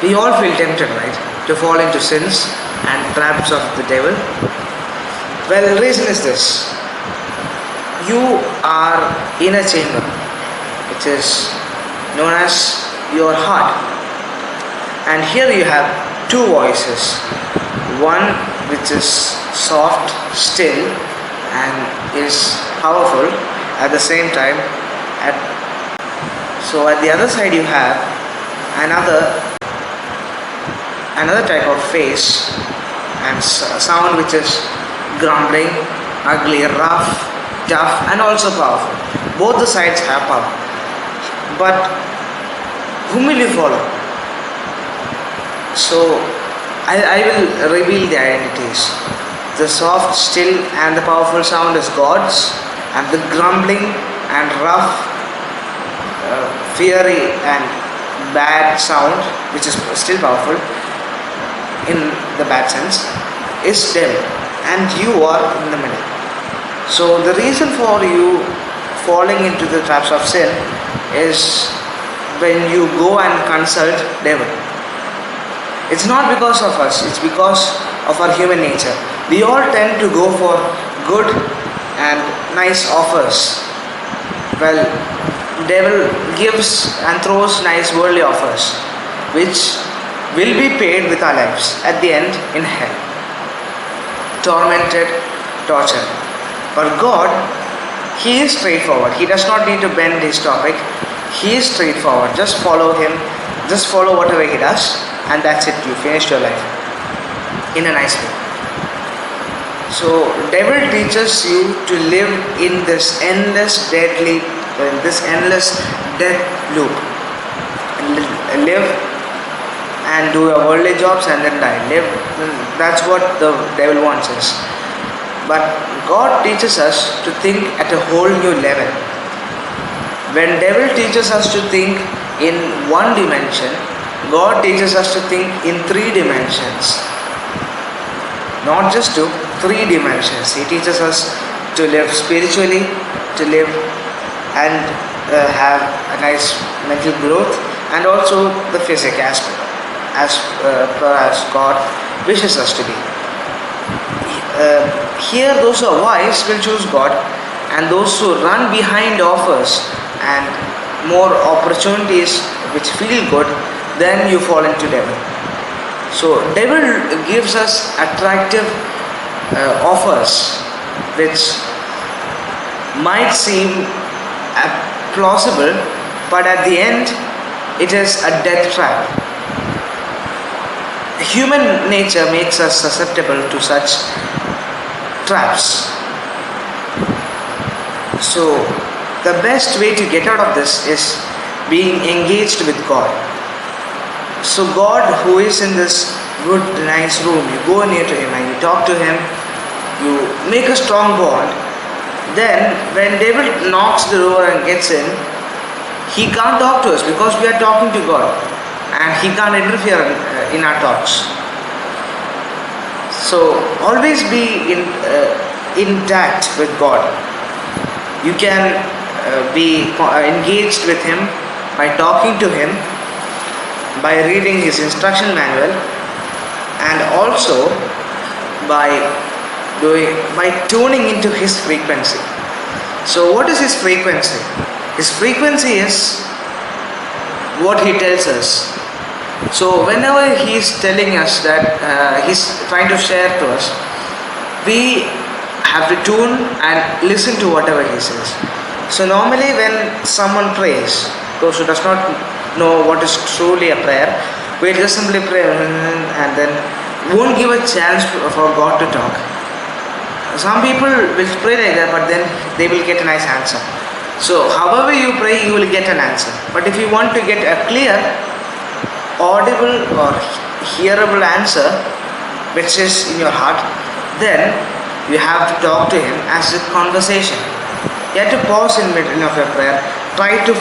We all feel tempted, right, to fall into sins and traps of the devil. Well, the reason is this. You are in a chamber, which is known as your heart. And here you have two voices. One which is soft, still, and is powerful at the same time. So at the other side you have another type of face and sound which is grumbling, ugly, rough, tough, and also powerful. Both the sides have power. But whom will you follow? So I will reveal the identities. The soft, still, and the powerful sound is God's, and the grumbling and rough, fiery, and bad sound, which is still powerful in the bad sense, is devil, and you are in the middle. So the reason for you falling into the traps of sin is when you go and consult devil. It's not because of us, it's because of our human nature. We all tend to go for good and nice offers. Well, devil gives and throws nice worldly offers, which will be paid with our lives at the end in hell. Tormented, tortured. But God, He is straightforward. He does not need to bend His topic. He is straightforward. Just follow Him. Just follow whatever He does, and that's it. You finished your life in a nice way. So, devil teaches you to live in this endless death loop. Live and do your worldly jobs and then die. Live. That's what the devil wants us. But God teaches us to think at a whole new level. When devil teaches us to think in one dimension, God teaches us to think in 3 dimensions. Not just 2, 3 dimensions. He teaches us to live spiritually, to live and have a nice mental growth, and also the physical aspect, as God wishes us to be. Here those who are wise will choose God, and those who run behind offers and more opportunities which feel good, then you fall into devil. So devil gives us attractive offers which might seem plausible, but at the end it is a death trap. Human nature makes us susceptible to such traps. So the best way to get out of this is being engaged with God. So God, who is in this good, nice room, you go near to Him and you talk to Him, you make a strong bond. Then when David knocks the door and gets in, he can't talk to us because we are talking to God, and he can't interfere in our talks. So always be intact with God. You can be engaged with Him by talking to Him, by reading His instruction manual, and also by tuning into His frequency. So what is His frequency? His frequency is what He tells us. So whenever He is telling us that He's trying to share to us, we have to tune and listen to whatever He says. So normally when someone prays, those who does not know what is truly a prayer, we just simply pray and then won't give a chance for God to talk. Some people will pray like that, but then they will get a nice answer. So however you pray, you will get an answer. But if you want to get a clear, audible or hearable answer which is in your heart, then you have to talk to Him as a conversation. You have to pause in the middle of your prayer, try to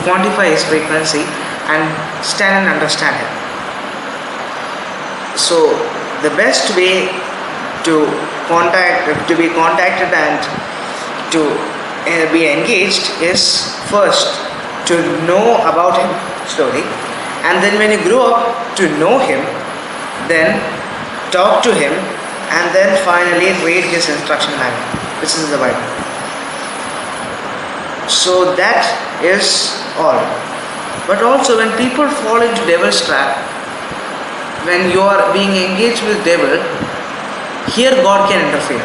quantify His frequency and stand and understand Him. So the best way to be contacted and to be engaged is first to know about Him slowly, And then when you grow up to know him, then talk to him, and then finally read his instruction manual, which is the Bible. So that is all. But also when people fall into devil's trap, when you are being engaged with devil, here God can interfere,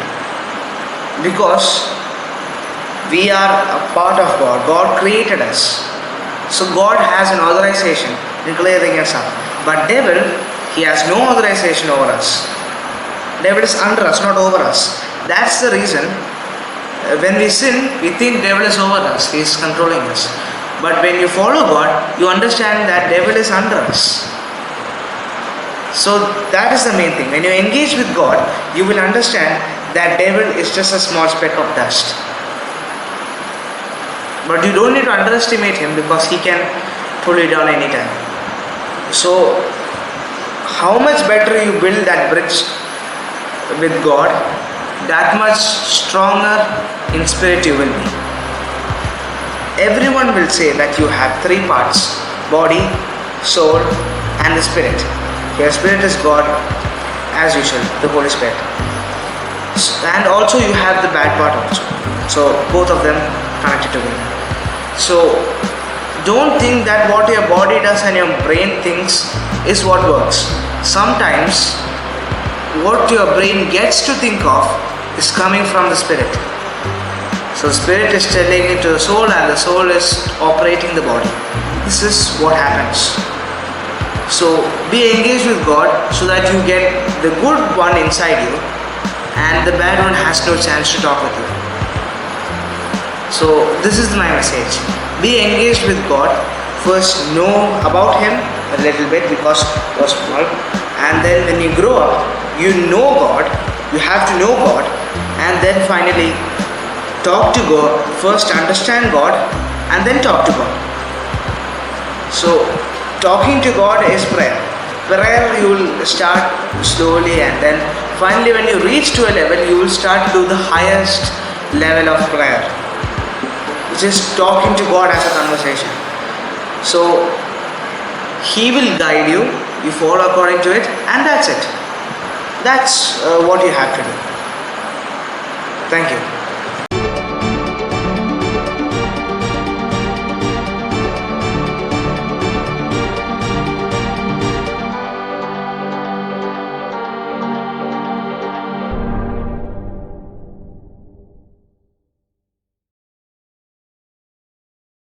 because we are a part of God. God created us, so God has an authorization declaring us up. But devil, he has no authorization over us. Devil is under us, not over us. That's the reason when we sin, we think devil is over us, he is controlling us. But when you follow God, you understand that devil is under us. So that is the main thing. When you engage with God, you will understand that devil is just a small speck of dust. But you don't need to underestimate him, because he can pull you down anytime. So how much better you build that bridge with God, that much stronger in spirit you will be. Everyone will say that you have three parts: body, soul, and the spirit. Your spirit is God, as usual, the Holy Spirit. And also you have the bad part also. So both of them connected together. So don't think that what your body does and your brain thinks is what works. Sometimes what your brain gets to think of is coming from the spirit. So the spirit is telling it to the soul, and the soul is operating the body. This is what happens. So be engaged with God so that you get the good one inside you, and the bad one has no chance to talk with you. So this is my message. Be engaged with God. First know about him a little bit, because you're small, and then when you grow up, you know God. You have to know God, and then finally talk to God. First understand God, and then talk to God. So talking to God is prayer. Prayer you will start slowly, and then finally when you reach to a level, you will start to do the highest level of prayer, which is talking to God as a conversation. So he will guide you, you follow according to it, and that's it. That's what you have to do. Thank you.